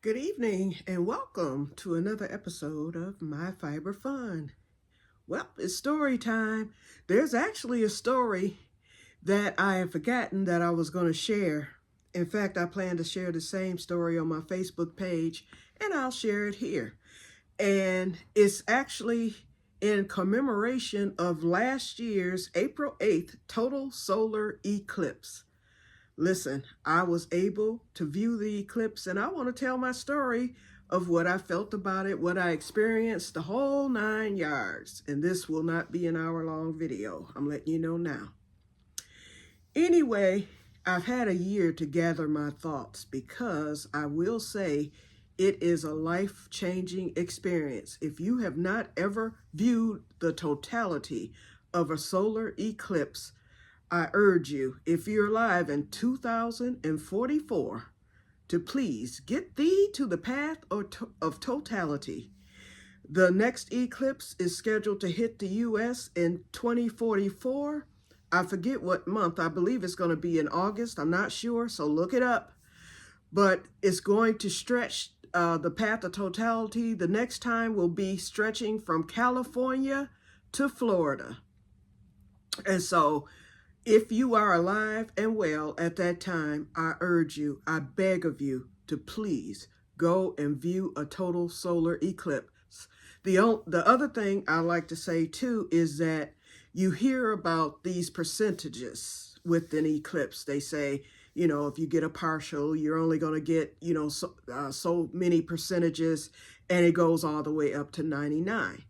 Good evening and welcome to another episode of My Fiber Fun. Well, it's story time. There's actually a story that I had forgotten that I was going to share. In fact, I plan to share the same story on my Facebook page and I'll share it here. And it's actually in commemoration of last year's April 8th total solar eclipse. Listen, I was able to view the eclipse and I want to tell my story of what I felt about it, what I experienced, the whole 9 yards. And this will not be an hour-long video. I'm letting you know now. Anyway, I've had a year to gather my thoughts because I will say it is a life-changing experience. If you have not ever viewed the totality of a solar eclipse, I urge you, if you're alive in 2044, to please get thee to the path of totality. The next eclipse is scheduled to hit the U.S. in 2044. I forget what month. I believe it's going to be in August. I'm not sure, so look it up. But it's going to stretch the path of totality. The next time will be stretching from California to Florida. And so if you are alive and well at that time, I urge you, I beg of you to please go and view a total solar eclipse. The other thing I like to say too is that you hear about these percentages with an eclipse. They say, if you get a partial, you're only going to get, so many percentages, and it goes all the way up to 99.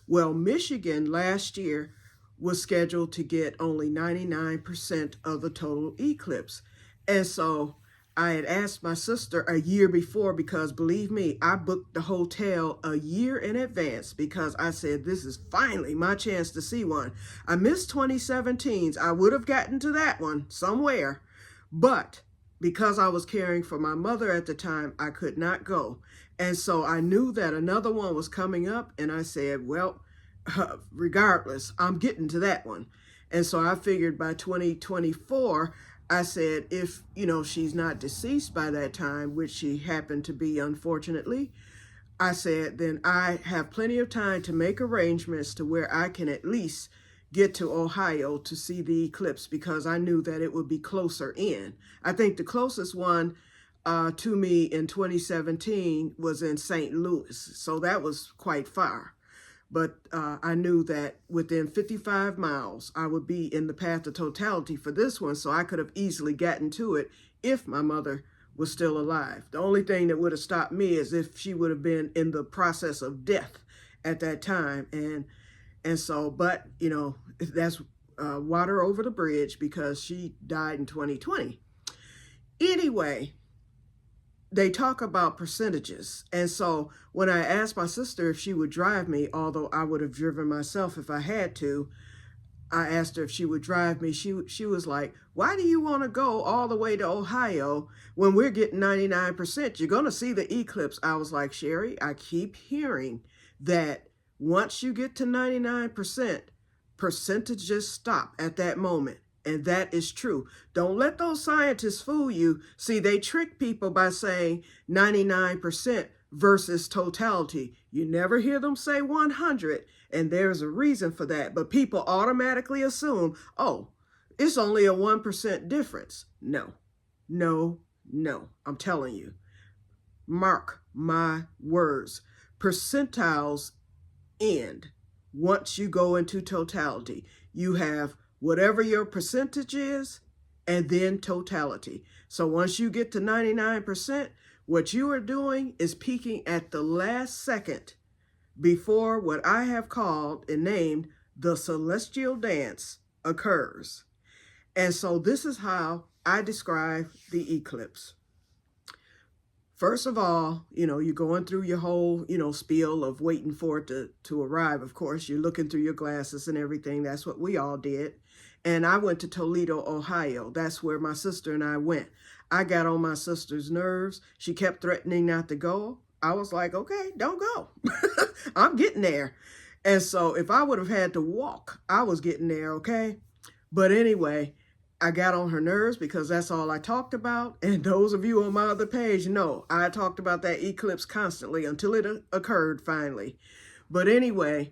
Well, Michigan last year was scheduled to get only 99% of the total eclipse. And so I had asked my sister a year before because, believe me, I booked the hotel a year in advance because I said, this is finally my chance to see one. I missed 2017's. I would have gotten to that one somewhere, but because I was caring for my mother at the time, I could not go. And so I knew that another one was coming up, and I said, well, regardless, I'm getting to that one. And so I figured by 2024, I said, if, she's not deceased by that time, which she happened to be, unfortunately, I said, then I have plenty of time to make arrangements to where I can at least get to Ohio to see the eclipse because I knew that it would be closer in. I think the closest one to me in 2017 was in St. Louis. So that was quite far. But I knew that within 55 miles, I would be in the path of totality for this one, so I could have easily gotten to it if my mother was still alive. The only thing that would have stopped me is if she would have been in the process of death at that time. And so, but, that's water over the bridge because she died in 2020. Anyway, they talk about percentages. And so when I asked my sister if she would drive me, although I would have driven myself if I had to, I asked her if she would drive me. She was like, why do you want to go all the way to Ohio when we're getting 99%? You're going to see the eclipse. I was like, Sherry, I keep hearing that once you get to 99%, percentages stop at that moment. And that is true. Don't let those scientists fool you. See, they trick people by saying 99% versus totality. You never hear them say 100, and there's a reason for that. But people automatically assume, oh, it's only a 1% difference. No, no, no. I'm telling you. Mark my words. Percentiles end once you go into totality. You have whatever your percentage is, and then totality. So once you get to 99%, what you are doing is peaking at the last second before what I have called and named the celestial dance occurs. And so this is how I describe the eclipse. First of all, you're going through your whole, spiel of waiting for it to arrive. Of course, you're looking through your glasses and everything. That's what we all did. And I went to Toledo, Ohio. That's where my sister and I went. I got on my sister's nerves. She kept threatening not to go. I was like, okay, don't go. I'm getting there. And so if I would have had to walk, I was getting there, okay? But anyway, I got on her nerves because that's all I talked about. And those of you on my other page know I talked about that eclipse constantly until it occurred finally. But anyway,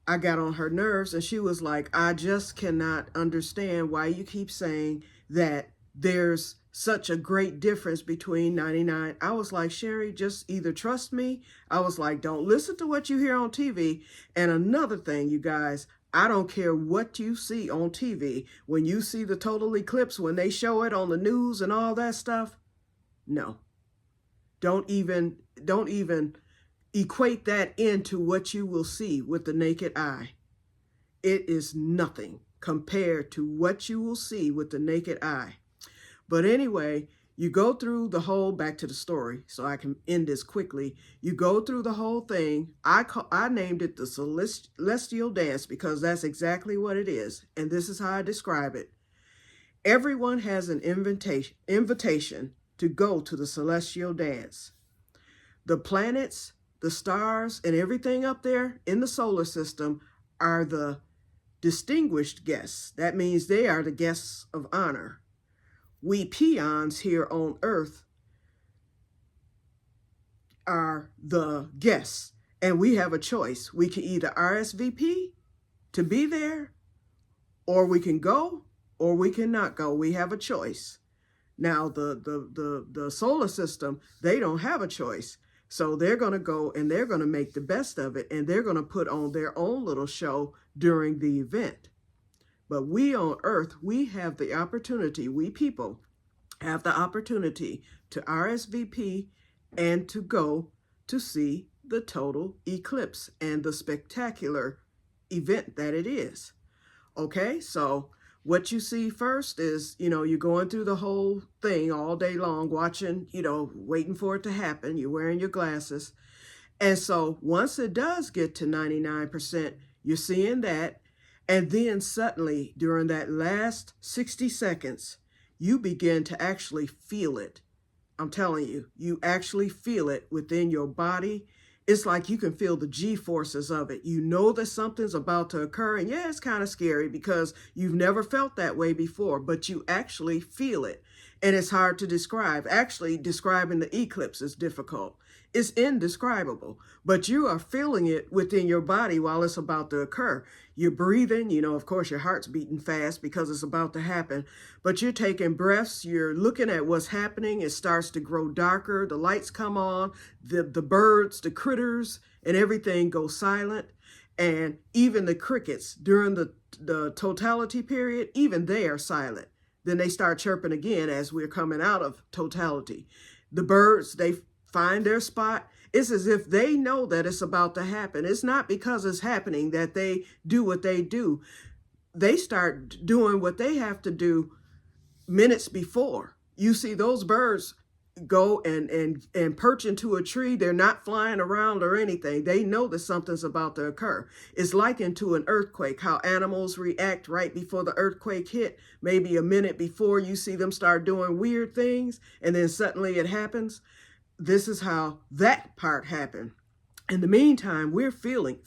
I got on her nerves and she was like, I just cannot understand why you keep saying that there's such a great difference between 99. I was like, Sherry, just either trust me. I was like, don't listen to what you hear on TV. And another thing, you guys, I don't care what you see on TV. When you see the total eclipse, when they show it on the news and all that stuff, no. Don't even equate that into what you will see with the naked eye. It is nothing compared to what you will see with the naked eye. But anyway, you go through the whole, back to the story, so I can end this quickly. You go through the whole thing. I named it the Celestial Dance because that's exactly what it is. And this is how I describe it. Everyone has an invitation to go to the Celestial Dance. The planets, the stars, and everything up there in the solar system are the distinguished guests. That means they are the guests of honor. We peons here on Earth are the guests, and we have a choice. We can either RSVP to be there, or we can go, or we cannot go. We have a choice. Now, the solar system, they don't have a choice. So they're going to go and they're going to make the best of it, and they're going to put on their own little show during the event. But we on Earth, we have the opportunity, we people have the opportunity to RSVP and to go to see the total eclipse and the spectacular event that it is. Okay, so what you see first is, you're going through the whole thing all day long, watching, waiting for it to happen. You're wearing your glasses. And so once it does get to 99%, you're seeing that. And then suddenly, during that last 60 seconds, you begin to actually feel it. I'm telling you, you actually feel it within your body. It's like you can feel the G-forces of it. You know that something's about to occur. And yeah, it's kind of scary because you've never felt that way before, but you actually feel it. And it's hard to describe. Actually, describing the eclipse is difficult. It's indescribable, but you are feeling it within your body while it's about to occur. You're breathing, of course, your heart's beating fast because it's about to happen, but you're taking breaths. You're looking at what's happening. It starts to grow darker. The lights come on, the birds, the critters, and everything goes silent. And even the crickets during the totality period, even they are silent. Then they start chirping again as we're coming out of totality. The birds, they find their spot. It's as if they know that it's about to happen. It's not because it's happening that they do what they do. They start doing what they have to do minutes before. You see those birds go and perch into a tree. They're not flying around or anything. They know that something's about to occur. It's likened to an earthquake, how animals react right before the earthquake hit. Maybe a minute before, you see them start doing weird things, and then suddenly it happens. This is how that part happened. In the meantime, we're feeling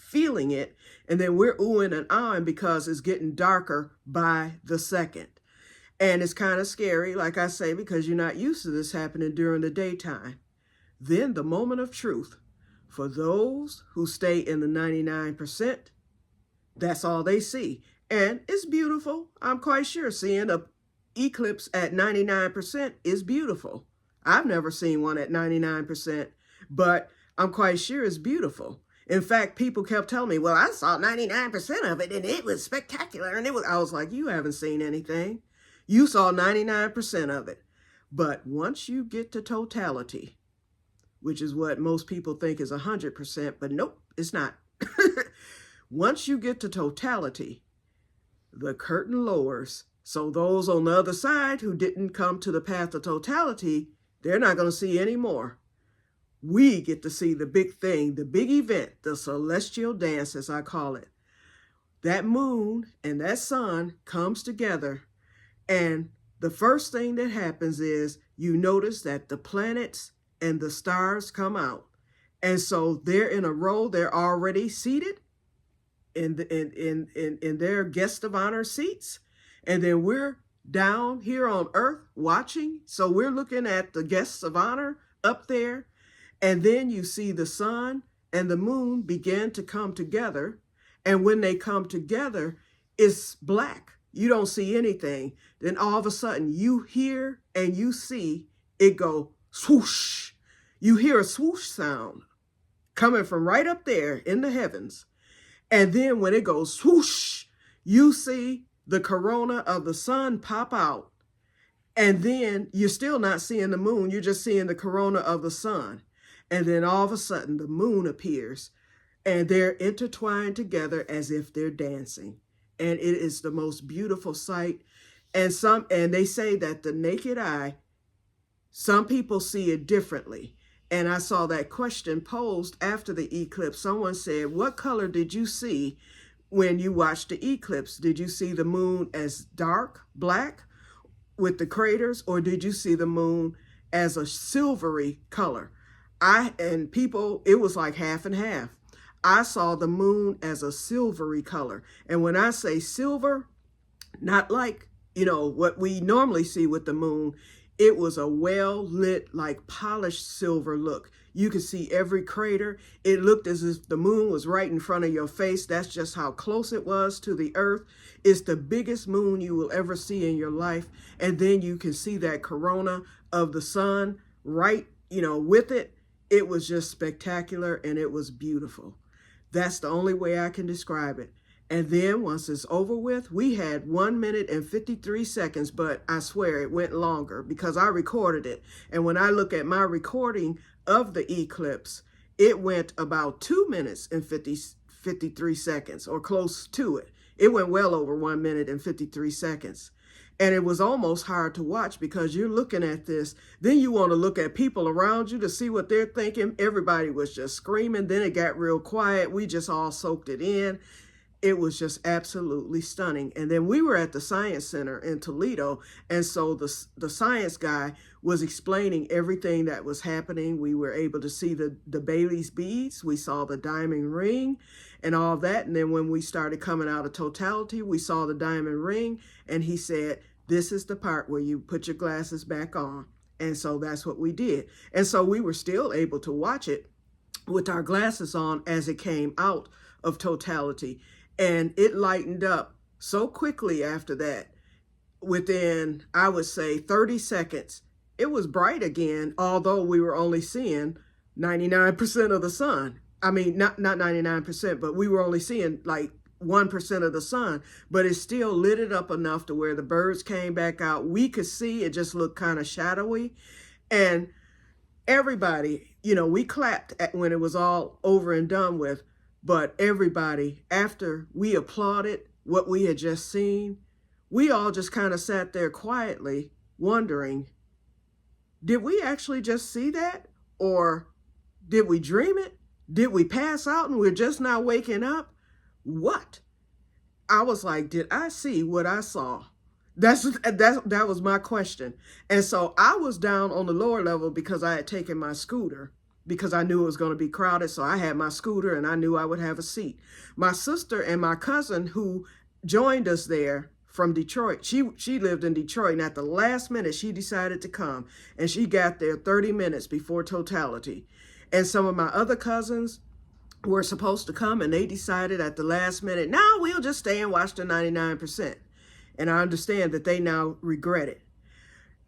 it, and then we're oohing and ahhing because it's getting darker by the second. And it's kind of scary, like I say, because you're not used to this happening during the daytime. Then the moment of truth. For those who stay in the 99%, that's all they see. And it's beautiful. I'm quite sure seeing an eclipse at 99% is beautiful. I've never seen one at 99%, but I'm quite sure it's beautiful. In fact, people kept telling me, well, I saw 99% of it and it was spectacular. And I was like, you haven't seen anything. You saw 99% of it. But once you get to totality, which is what most people think is 100%, but nope, it's not. Once you get to totality, the curtain lowers. So those on the other side who didn't come to the path of totality, they're not going to see any more. We get to see the big thing, the big event, the celestial dance, as I call it. That moon and that sun comes together. And the first thing that happens is you notice that the planets and the stars come out. And so they're in a row. They're already seated in their guest of honor seats. And then we're down here on earth watching. So we're looking at the guests of honor up there. And then you see the sun and the moon begin to come together. And when they come together, it's black. You don't see anything. Then all of a sudden you hear and you see it go swoosh. You hear a swoosh sound coming from right up there in the heavens. And then when it goes swoosh, you see the corona of the sun pop out. And then you're still not seeing the moon. You're just seeing the corona of the sun. And then all of a sudden the moon appears and they're intertwined together as if they're dancing. And it is the most beautiful sight. And they say that the naked eye, some people see it differently. And I saw that question posed after the eclipse. Someone said, what color did you see when you watched the eclipse? Did you see the moon as dark, black with the craters, or did you see the moon as a silvery color? It was like half and half. I saw the moon as a silvery color. And when I say silver, not like, what we normally see with the moon, it was a well-lit, like polished silver look. You could see every crater. It looked as if the moon was right in front of your face. That's just how close it was to the earth. It's the biggest moon you will ever see in your life. And then you can see that corona of the sun right, with it. It was just spectacular and it was beautiful. That's the only way I can describe it. And then once it's over with, we had 1 minute and 53 seconds, but I swear it went longer because I recorded it. And when I look at my recording of the eclipse, it went about 2 minutes and 53 seconds or close to it. It went well over 1 minute and 53 seconds. And it was almost hard to watch because you're looking at this. Then you want to look at people around you to see what they're thinking. Everybody was just screaming. Then it got real quiet. We just all soaked it in. It was just absolutely stunning. And then we were at the Science Center in Toledo. And so the science guy was explaining everything that was happening. We were able to see the Bailey's beads. We saw the diamond ring and all that. And then when we started coming out of totality, we saw the diamond ring. And he said, this is the part where you put your glasses back on. And so that's what we did. And so we were still able to watch it with our glasses on as it came out of totality. And it lightened up so quickly after that. Within, I would say, 30 seconds, it was bright again, although we were only seeing 99% of the sun. I mean, not 99%, but we were only seeing like 1% of the sun, but it still lit it up enough to where the birds came back out. We could see it just looked kind of shadowy. And everybody, we clapped when it was all over and done with. But everybody, after we applauded what we had just seen, we all just kind of sat there quietly wondering, did we actually just see that? Or did we dream it? Did we pass out and we're just now waking up? What? I was like, did I see what I saw? That was my question. And so I was down on the lower level because I had taken my scooter, because I knew it was going to be crowded. So I had my scooter and I knew I would have a seat. My sister and my cousin who joined us there from Detroit, she lived in Detroit, and at the last minute she decided to come, and she got there 30 minutes before totality. And some of my other cousins were supposed to come, and they decided at the last minute, no, we'll just stay and watch the 99%. And I understand that they now regret it.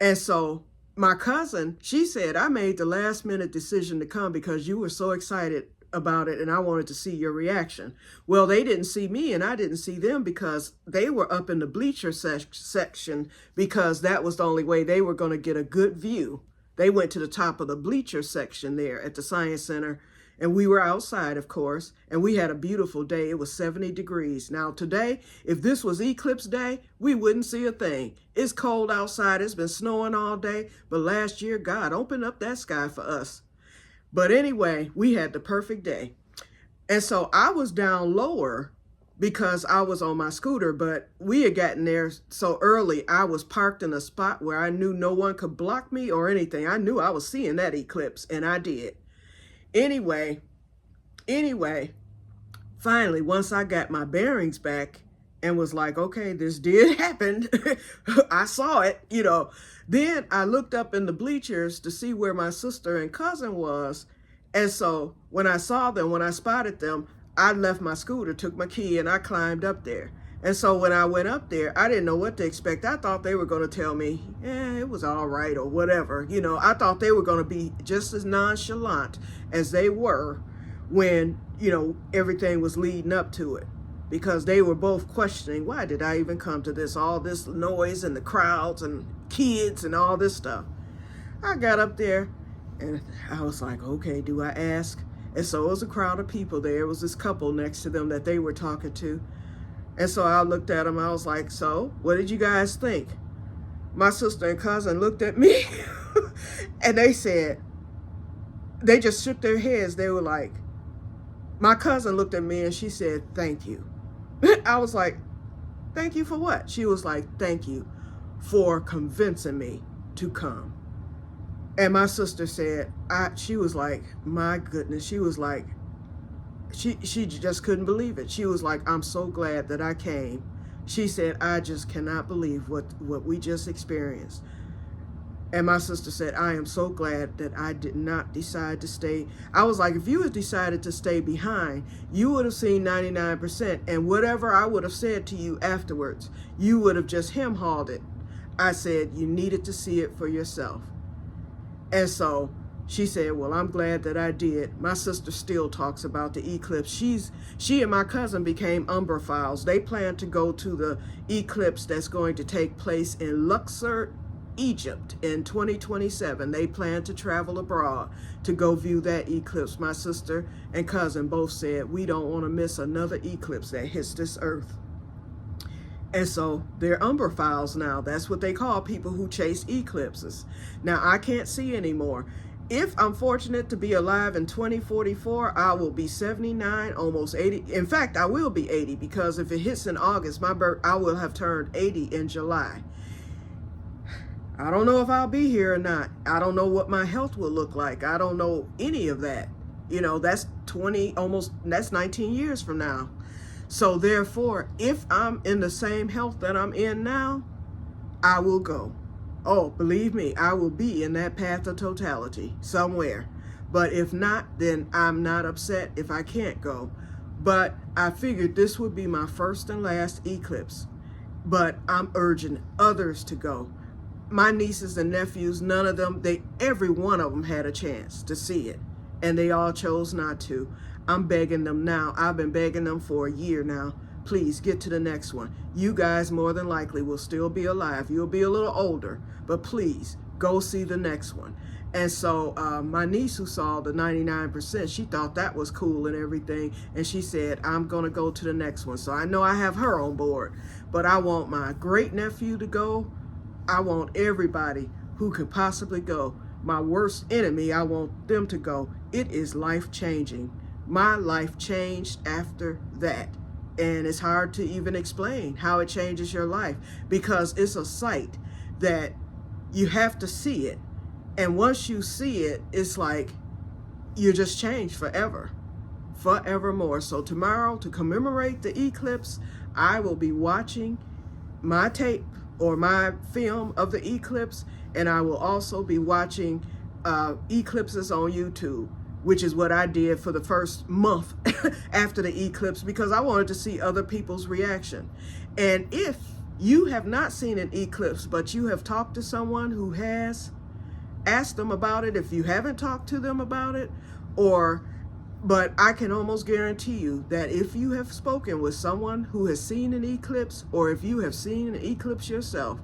And so my cousin, she said, I made the last minute decision to come because you were so excited about it and I wanted to see your reaction. Well, they didn't see me and I didn't see them because they were up in the bleacher section because that was the only way they were going to get a good view. They went to the top of the bleacher section there at the Science Center, and we were outside, of course, and we had a beautiful day. It was 70 degrees. Now today, if this was eclipse day, we wouldn't see a thing. It's cold outside. It's been snowing all day. But last year, God opened up that sky for us. But anyway, we had the perfect day. And so I was down lower because I was on my scooter, but we had gotten there so early. I was parked in a spot where I knew no one could block me or anything. I knew I was seeing that eclipse, and I did. Anyway, finally, once I got my bearings back, and was like, okay, this did happen. I saw it, you know. Then I looked up in the bleachers to see where my sister and cousin was. And so when I saw them, when I spotted them, I left my scooter, took my key, and I climbed up there. And so when I went up there, I didn't know what to expect. I thought they were going to tell me, it was all right or whatever. You know, I thought they were going to be just as nonchalant as they were when, you know, everything was leading up to it. Because they were both questioning, why did I even come to this? All this noise and the crowds and kids and all this stuff. I got up there and I was like, okay, do I ask? And so it was a crowd of people there. It was this couple next to them that they were talking to. And so I looked at them. I was like, so what did you guys think? My sister and cousin looked at me and they said, they just shook their heads. They were like, my cousin looked at me and she said, thank you. I was like, thank you for what? She was like, thank you for convincing me to come. And my sister said, she was like, my goodness, she was like, she just couldn't believe it. She was like, I'm so glad that I came. She said, I just cannot believe what we just experienced. And my sister said, I am so glad that I did not decide to stay. I was like, if you had decided to stay behind, you would have seen 99%. And whatever I would have said to you afterwards, you would have just hem-hawed it. I said, you needed to see it for yourself. And so she said, well, I'm glad that I did. My sister still talks about the eclipse. She and my cousin became Umbraphiles. They plan to go to the eclipse that's going to take place in Luxor, Egypt in 2027. They plan to travel abroad to go view that eclipse. My sister and cousin both said, we don't want to miss another eclipse that hits this earth. And so they're Umbraphiles now. That's what they call people who chase eclipses. Now, I can't see anymore. If I'm fortunate to be alive in 2044, I will be 79, almost 80. In fact, I will be 80 because if it hits in August, I will have turned 80 in July. I don't know if I'll be here or not. I don't know what my health will look like. I don't know any of that. You know, that's 19 years from now. So therefore, if I'm in the same health that I'm in now, I will go. Oh, believe me, I will be in that path of totality somewhere. But if not, then I'm not upset if I can't go. But I figured this would be my first and last eclipse. But I'm urging others to go. My nieces and nephews, none of them, every one of them had a chance to see it. And they all chose not to. I'm begging them now. I've been begging them for a year now. Please get to the next one. You guys more than likely will still be alive. You'll be a little older, but please go see the next one. And so my niece who saw the 99%, she thought that was cool and everything. And she said, I'm going to go to the next one. So I know I have her on board, but I want my great nephew to go. I want everybody who could possibly go. My worst enemy, I want them to go. It is life-changing. My life changed after that. And it's hard to even explain how it changes your life because it's a sight that you have to see it. And once you see it, it's like you just change forever, forevermore. So tomorrow, to commemorate the eclipse, I will be watching my tape or my film of the eclipse, and I will also be watching eclipses on YouTube, which is what I did for the first month after the eclipse because I wanted to see other people's reaction. And if you have not seen an eclipse, but you have talked to someone who has, ask them about it if you haven't talked to them about it, but I can almost guarantee you that if you have spoken with someone who has seen an eclipse, or if you have seen an eclipse yourself,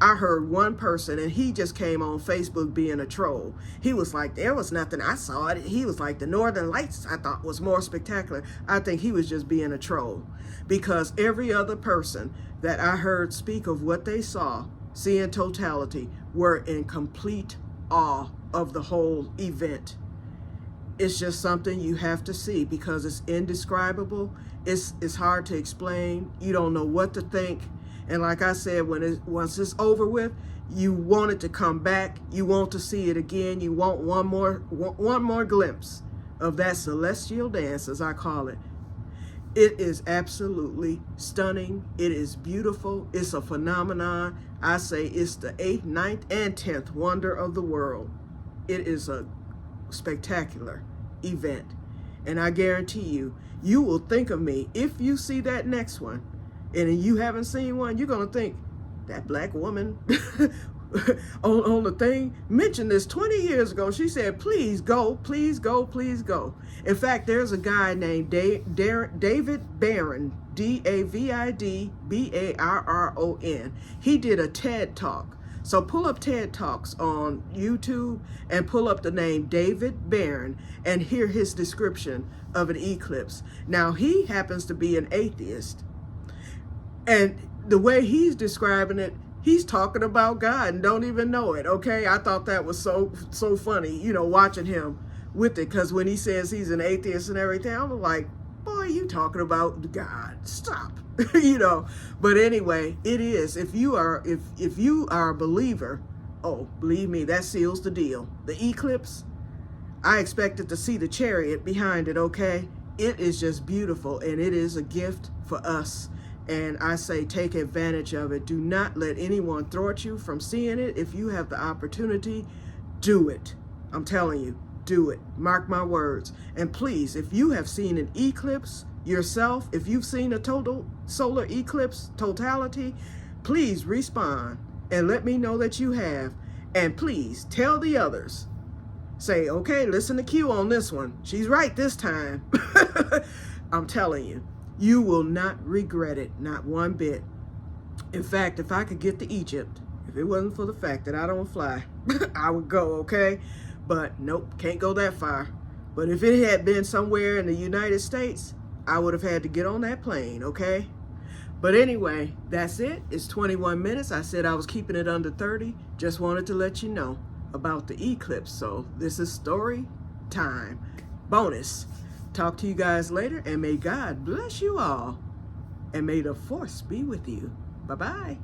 I heard one person and he just came on Facebook being a troll. He was like, there was nothing, I saw it. He was like, the Northern Lights I thought was more spectacular. I think he was just being a troll because every other person that I heard speak of what they saw, seeing totality, were in complete awe of the whole event. It's just something you have to see because it's indescribable. It's hard to explain. You don't know what to think. And like I said, once it's over with, you want it to come back. You want to see it again. You want one more glimpse of that celestial dance, as I call it. It is absolutely stunning. It is beautiful. It's a phenomenon. I say it's the 8th, ninth, and 10th wonder of the world. It is a spectacular event. And I guarantee you, you will think of me if you see that next one. And you haven't seen one, you're going to think, that black woman on the thing mentioned this 20 years ago. She said, please go, please go, please go. In fact, there's a guy named David Barron, David Barron. He did a TED Talk. So pull up TED Talks on YouTube and pull up the name David Barron and hear his description of an eclipse. Now, he happens to be an atheist. And the way he's describing it, he's talking about God and don't even know it, okay? I thought that was so funny, you know, watching him with it, because when he says he's an atheist and everything, I'm like, boy, you talking about God, stop. You know. But anyway, it is, if you are a believer, oh, believe me, that seals the deal. The eclipse, I expected to see the chariot behind it, okay? It is just beautiful, and it is a gift for us. And I say, take advantage of it. Do not let anyone thwart you from seeing it. If you have the opportunity, do it. I'm telling you, do it. Mark my words. And please, if you have seen an eclipse yourself, if you've seen a total solar eclipse totality, please respond and let me know that you have. And please tell the others. Say, okay, listen to Q on this one. She's right this time. I'm telling you. You will not regret it, not one bit. In fact, if I could get to Egypt, if it wasn't for the fact that I don't fly, I would go, okay? But nope, can't go that far. But if it had been somewhere in the United States, I would have had to get on that plane, okay? But anyway, that's it. It's 21 minutes. I said I was keeping it under 30. Just wanted to let you know about the eclipse. So this is story time. Bonus. Talk to you guys later, and may God bless you all, and may the force be with you. Bye-bye.